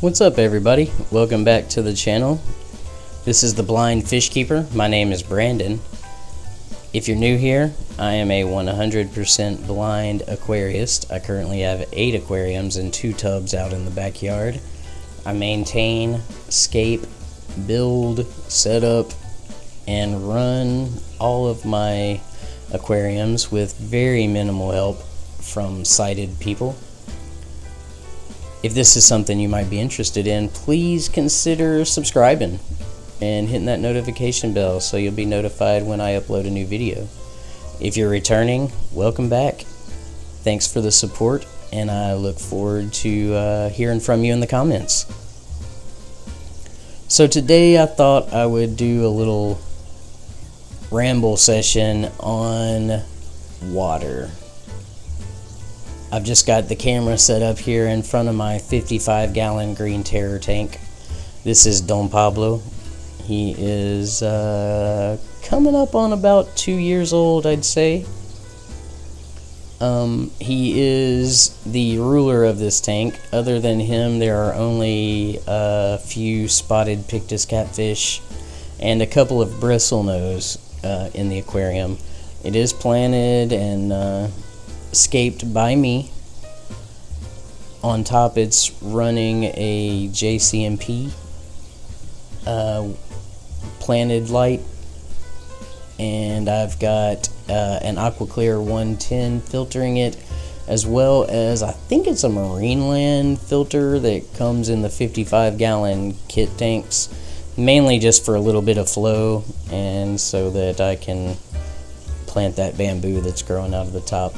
What's up, everybody? Welcome back to the channel. This is the Blind Fish Keeper. My name is Brandon. If you're new here, I am a 100% blind aquarist. I currently have 8 aquariums and 2 tubs out in the backyard. I maintain, scape, build, set up, and run all of my aquariums with very minimal help from sighted people. If this is something you might be interested in, please consider subscribing and hitting that notification bell so you'll be notified when I upload a new video. If you're returning, welcome back. Thanks for the support, and I look forward to hearing from you in the comments. So today I thought I would do a little ramble session on water. I've just got the camera set up here in front of my 55-gallon green terror tank. This is Don Pablo. He is coming up on about 2 years old, I'd say. He is the ruler of this tank. Other than him, there are only a few spotted pictus catfish and a couple of bristlenose in the aquarium. It is planted and scaped by me. On top, it's running a JCMP planted light, and I've got an AquaClear 110 filtering it, as well as I think it's a Marineland filter that comes in the 55-gallon kit tanks, mainly just for a little bit of flow and so that I can plant that bamboo that's growing out of the top.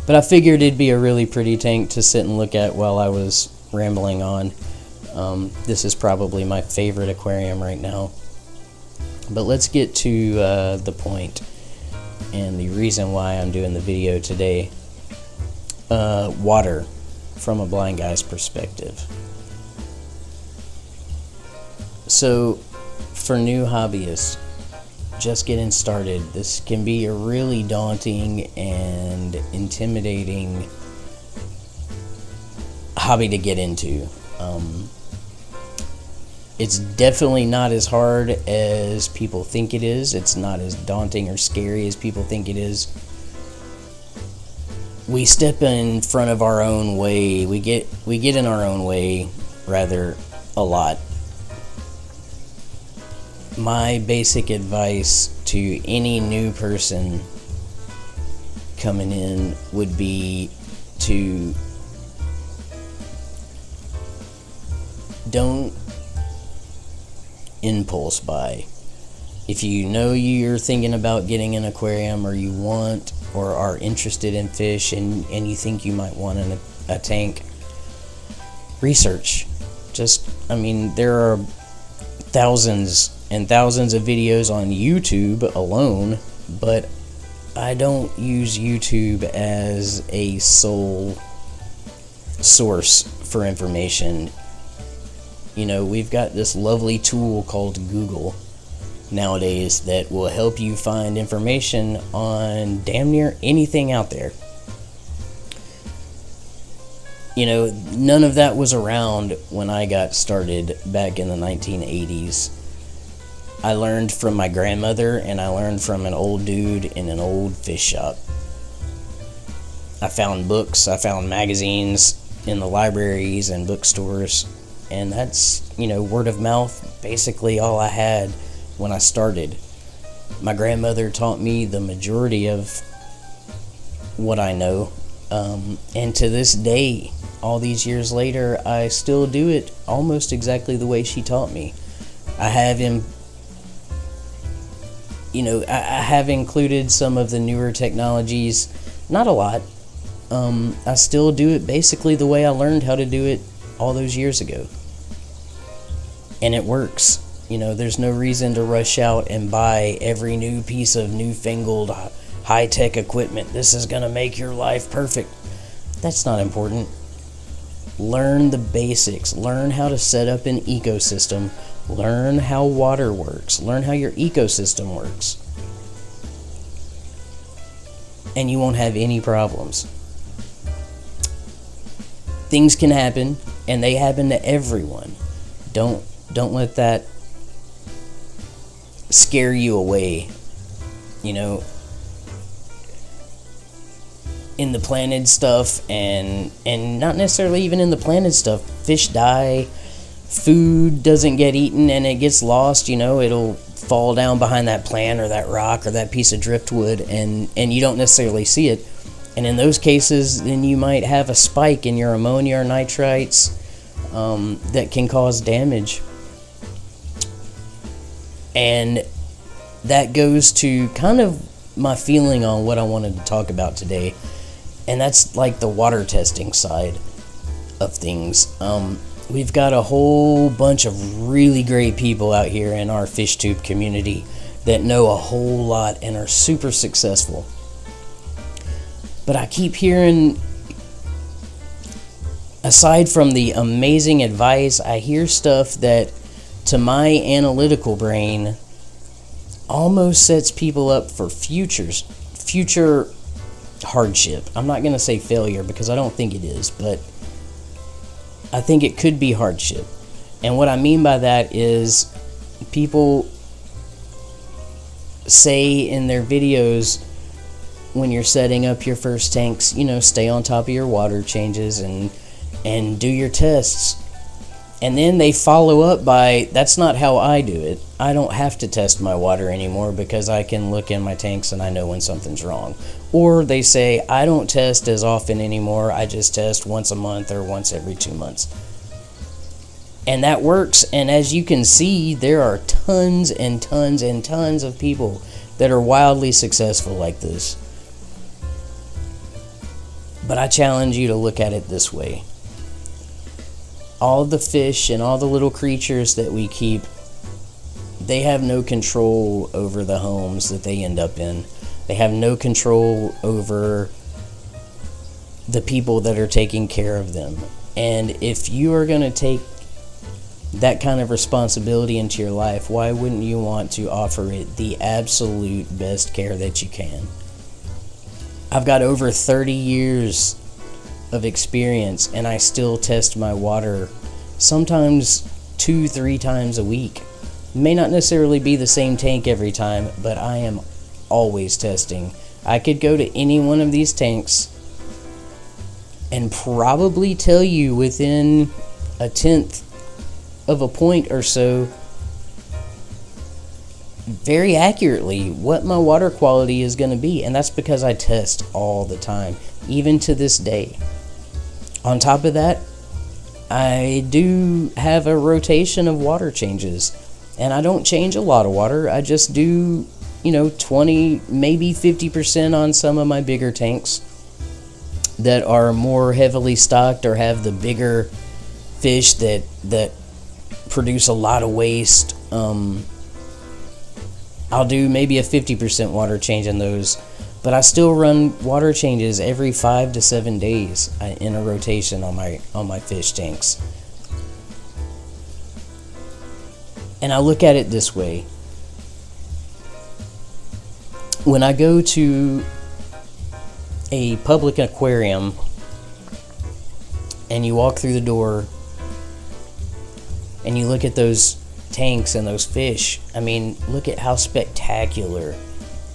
But I figured it'd be a really pretty tank to sit and look at while I was rambling on. This is probably my favorite aquarium right now. But let's get to the point and the reason why I'm doing the video today. Water from a blind guy's perspective. So, for new hobbyists, just getting started, this can be a really daunting and intimidating hobby to get into. It's definitely not as hard as people think it is. It's not as daunting or scary as people think it is. We step in front of our own way. We get in our own way rather a lot. My basic advice to any new person coming in would be to don't impulse buy. If you know you're thinking about getting an aquarium, or you want or are interested in fish, and you think you might want a tank, research. There are thousands and thousands of videos on YouTube alone, but I don't use YouTube as a sole source for information. You know, we've got this lovely tool called Google nowadays that will help you find information on damn near anything out there. You know, none of that was around when I got started back in the 1980s. I learned from my grandmother, and I learned from an old dude in an old fish shop. I found books, I found magazines in the libraries and bookstores, and that's, word of mouth, basically all I had when I started. My grandmother taught me the majority of what I know, and to this day, all these years later, I still do it almost exactly the way she taught me. I have I have included some of the newer technologies, not a lot. I still do it basically the way I learned how to do it all those years ago. And it works. There's no reason to rush out and buy every new piece of newfangled high-tech equipment. This is going to make your life perfect. That's not important. Learn the basics. Learn how to set up an ecosystem. Learn how water works. Learn how your ecosystem works. And you won't have any problems. Things can happen, and they happen to everyone. Don't let that scare you away. You know, in the planted stuff, and not necessarily even in the planted stuff, fish die, food doesn't get eaten, and it gets lost. You know, it'll fall down behind that plant or that rock or that piece of driftwood, and you don't necessarily see it. And in those cases, then you might have a spike in your ammonia or nitrites that can cause damage. And that goes to kind of my feeling on what I wanted to talk about today. And that's like the water testing side of things. We've got a whole bunch of really great people out here in our fish tube community that know a whole lot and are super successful. But I keep hearing, aside from the amazing advice, I hear stuff that, to my analytical brain, almost sets people up for future hardship. I'm not going to say failure, because I don't think it is, but I think it could be hardship. And what I mean by that is, people say in their videos, when you're setting up your first tanks, you know, stay on top of your water changes and do your tests. And then they follow up by, that's not how I do it. I don't have to test my water anymore because I can look in my tanks and I know when something's wrong. Or they say, I don't test as often anymore. I just test once a month or once every 2 months. And that works. And as you can see, there are tons and tons and tons of people that are wildly successful like this. But I challenge you to look at it this way. All the fish and all the little creatures that we keep, they have no control over the homes that they end up in. They have no control over the people that are taking care of them. And if you are going to take that kind of responsibility into your life, why wouldn't you want to offer it the absolute best care that you can? I've got over 30 years of experience, and I still test my water sometimes 2-3 times a week. It may not necessarily be the same tank every time, but I am always testing. I could go to any one of these tanks and probably tell you within 1/10 of a point or so, very accurately, what my water quality is going to be. And that's because I test all the time, even to this day. On top of that, I do have a rotation of water changes, and I don't change a lot of water. I just do, 20, maybe 50% on some of my bigger tanks that are more heavily stocked or have the bigger fish that produce a lot of waste. I'll do maybe a 50% water change in those, but I still run water changes every 5 to 7 days in a rotation on my fish tanks. And I look at it this way. When I go to a public aquarium and you walk through the door and you look at those tanks and those fish, I mean, look at how spectacular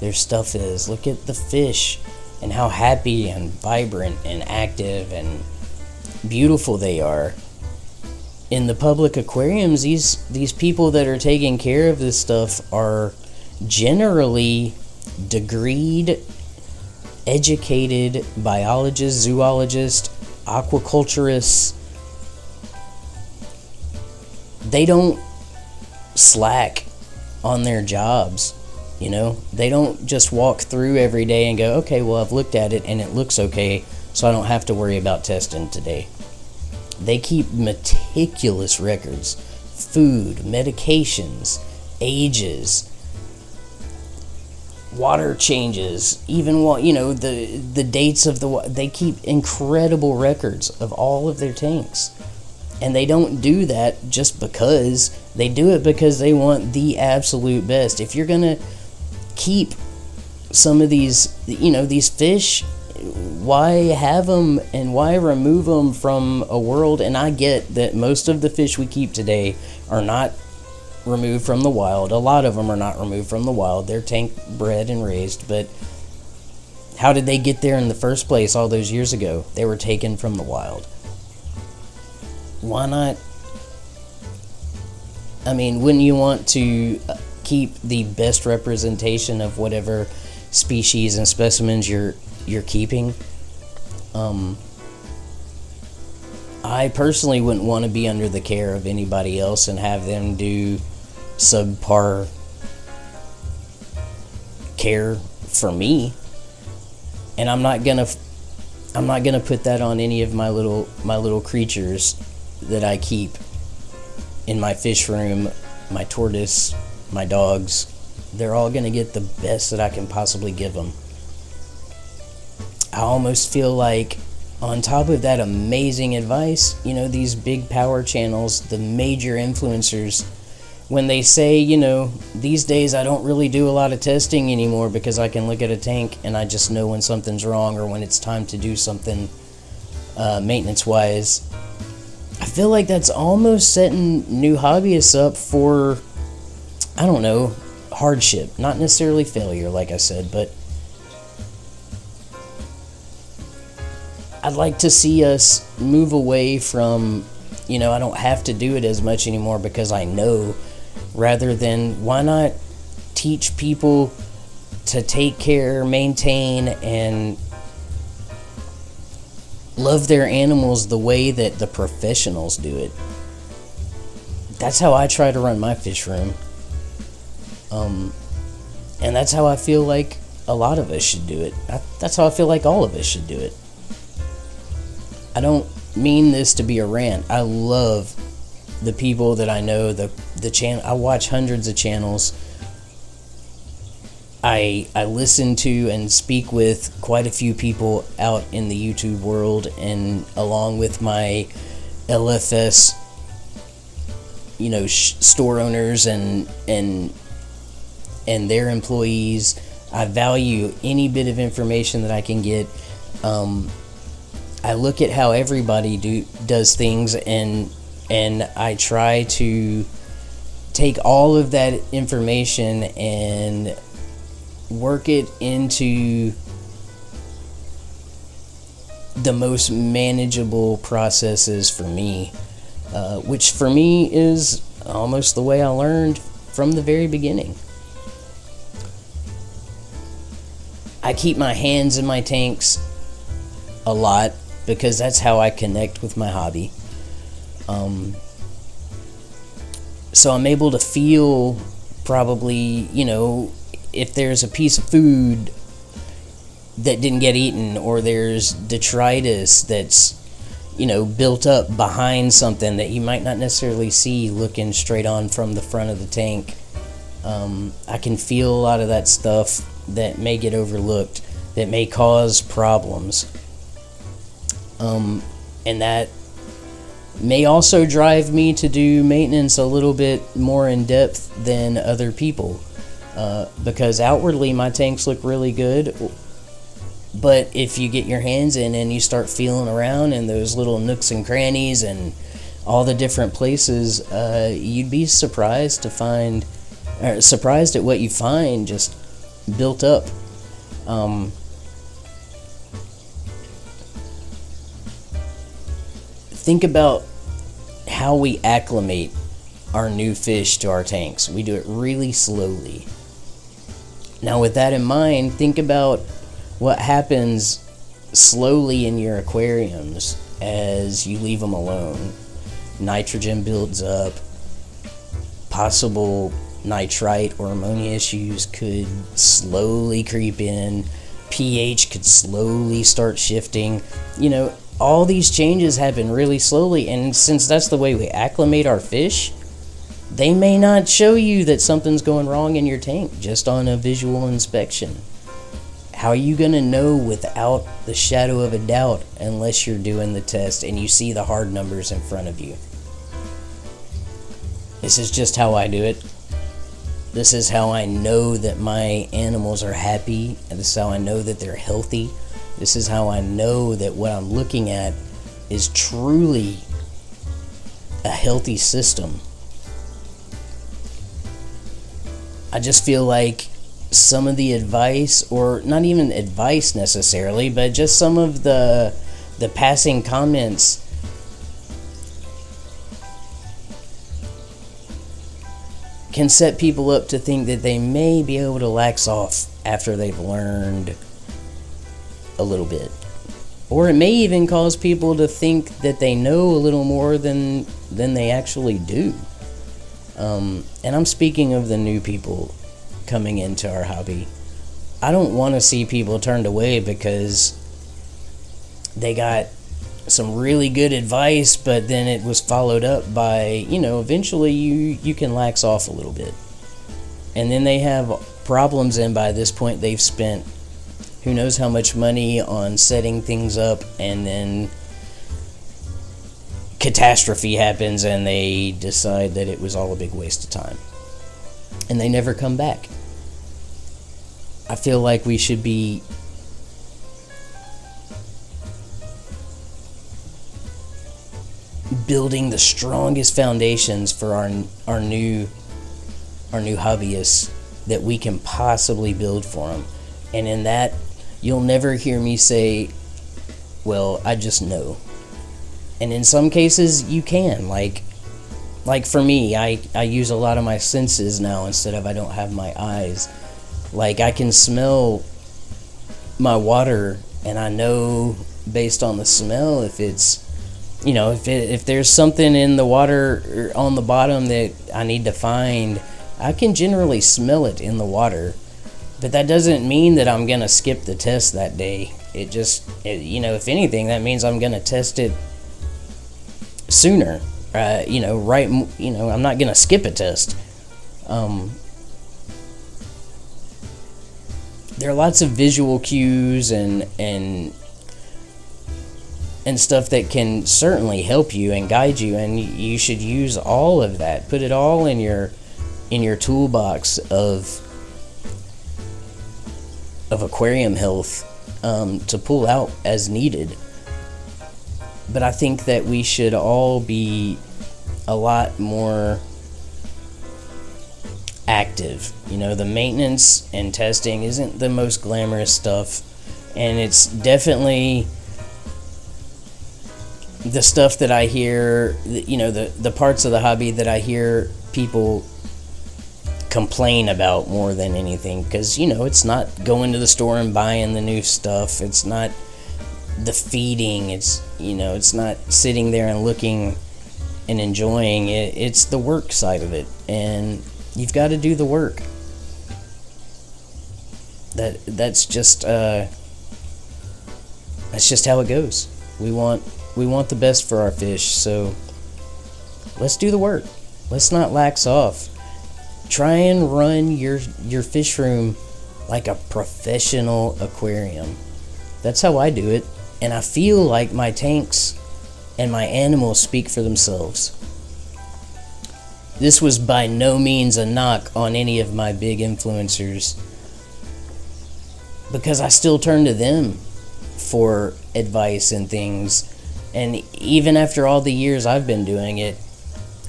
their stuff is. Look at the fish and how happy and vibrant and active and beautiful they are. In the public aquariums, these people that are taking care of this stuff are generally degreed, educated biologists, zoologists, aquaculturists. They don't slack on their jobs. They don't just walk through every day and go, okay, well, I've looked at it and it looks okay, so I don't have to worry about testing today. They keep meticulous records: food, medications, ages, water changes, even the dates of they keep incredible records of all of their tanks. And they don't do that just because. They do it because they want the absolute best. If you're going to keep some of these fish why have them and why remove them from a world? And I get that most of the fish we keep today are not removed from the wild. A lot of them are not removed from the wild. They're tank bred and raised, but how did they get there in the first place all those years ago? They were taken from the wild. Why not? I mean, wouldn't you want to keep the best representation of whatever species and specimens you're keeping? I personally wouldn't want to be under the care of anybody else and have them do subpar care for me. And I'm not gonna put that on any of my little creatures that I keep in my fish room. My tortoise, my dogs, they're all gonna get the best that I can possibly give them. I almost feel like, on top of that amazing advice, these big power channels, the major influencers, when they say, these days I don't really do a lot of testing anymore because I can look at a tank and I just know when something's wrong or when it's time to do something maintenance-wise. I feel like that's almost setting new hobbyists up for, I don't know, hardship. Not necessarily failure, like I said, but I'd like to see us move away from, I don't have to do it as much anymore because I know, rather than, why not teach people to take care, maintain, and love their animals the way that the professionals do it. That's how I try to run my fish room. And that's how I feel like a lot of us should do it. That's how I feel like all of us should do it. I don't mean this to be a rant. I love the people that I know, the channel. I watch hundreds of channels. I listen to and speak with quite a few people out in the YouTube world, and along with my LFS, store owners and their employees. I value any bit of information that I can get. I look at how everybody does things, and I try to take all of that information and work it into the most manageable processes for me, which for me is almost the way I learned from the very beginning. I keep my hands in my tanks a lot because that's how I connect with my hobby. So I'm able to feel probably, if there's a piece of food that didn't get eaten, or there's detritus that's, built up behind something that you might not necessarily see looking straight on from the front of the tank. I can feel a lot of that stuff that may get overlooked, that may cause problems. And that may also drive me to do maintenance a little bit more in depth than other people. Because outwardly my tanks look really good, but if you get your hands in and you start feeling around in those little nooks and crannies and all the different places, you'd be surprised at what you find just built up. Think about how we acclimate our new fish to our tanks. We do it really slowly. Now, with that in mind, think about what happens slowly in your aquariums as you leave them alone. Nitrogen builds up. Possible nitrite or ammonia issues could slowly creep in. pH could slowly start shifting. All these changes happen really slowly, and since that's the way we acclimate our fish, they may not show you that something's going wrong in your tank just on a visual inspection. How are you going to know without the shadow of a doubt unless you're doing the test and you see the hard numbers in front of you? This is just how I do it. This is how I know that my animals are happy, and this is how I know that they're healthy. This is how I know that what I'm looking at is truly a healthy system. I just feel like some of the advice, or not even advice necessarily, but just some of the passing comments can set people up to think that they may be able to lax off after they've learned a little bit. Or it may even cause people to think that they know a little more than they actually do. And I'm speaking of the new people coming into our hobby. I don't want to see people turned away because they got some really good advice, but then it was followed up by, eventually you can lax off a little bit. And then they have problems, and by this point they've spent who knows how much money on setting things up, and then catastrophe happens and they decide that it was all a big waste of time. And they never come back. I feel like we should be building the strongest foundations for our new hobbyists that we can possibly build for them. And in that, you'll never hear me say, well, I just know. And in some cases, you can. Like for me, I use a lot of my senses now instead of I don't have my eyes. Like, I can smell my water, and I know based on the smell if it's, if there's something in the water or on the bottom that I need to find. I can generally smell it in the water. But that doesn't mean that I'm going to skip the test that day. If anything, that means I'm going to test it sooner. I'm not going to skip a test. There are lots of visual cues and stuff that can certainly help you and guide you, and you should use all of that. Put it all in your toolbox of aquarium health to pull out as needed. But I think that we should all be a lot more active. The maintenance and testing isn't the most glamorous stuff, and it's definitely the stuff that I hear, the parts of the hobby that I hear people complain about more than anything, because it's not going to the store and buying the new stuff, it's not the feeding, it's not sitting there and looking and enjoying it. It's the work side of it, and you've got to do the work. That's just how it goes. We want the best for our fish, so let's do the work. Let's not lax off. Try and run your fish room like a professional aquarium. That's how I do it, and I feel like my tanks and my animals speak for themselves. This was by no means a knock on any of my big influencers, because I still turn to them for advice and things. And even after all the years I've been doing it,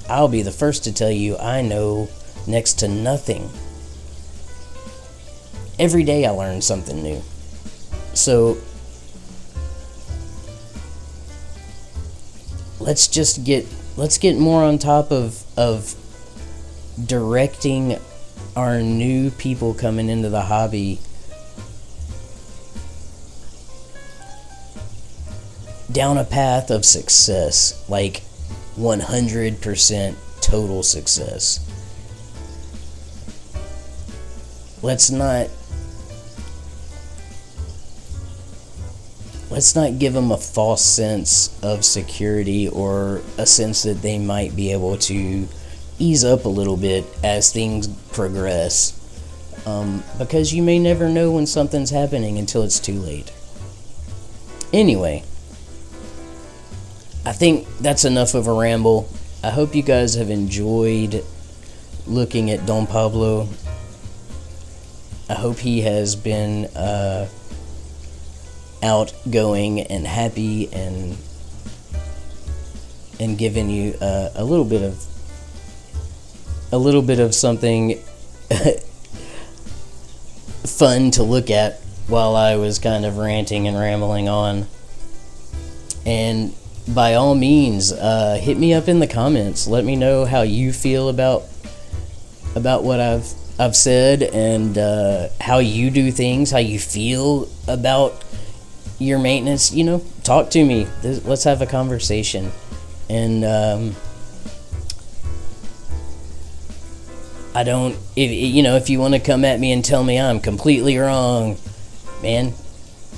I'll be the first to tell you I know next to nothing. Every day I learn something new. So let's get more on top of directing our new people coming into the hobby down a path of success, like 100% total success. Let's not give them a false sense of security, or a sense that they might be able to ease up a little bit as things progress, because you may never know when something's happening until it's too late. Anyway, I think that's enough of a ramble. I hope you guys have enjoyed looking at Don Pablo. I hope he has been outgoing and happy, and giving you a little bit of something fun to look at while I was kind of ranting and rambling on. And by all means, hit me up in the comments. Let me know how you feel about what I've said, and how you do things, how you feel about your maintenance. Talk to me. Let's have a conversation. And if you want to come at me and tell me I'm completely wrong, man,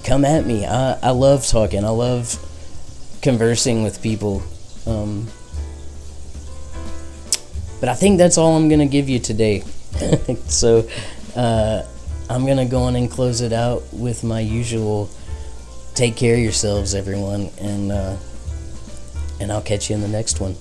come at me. I love talking. I love conversing with people. But I think that's all I'm going to give you today. So I'm going to go on and close it out with my usual take care of yourselves, everyone, and I'll catch you in the next one.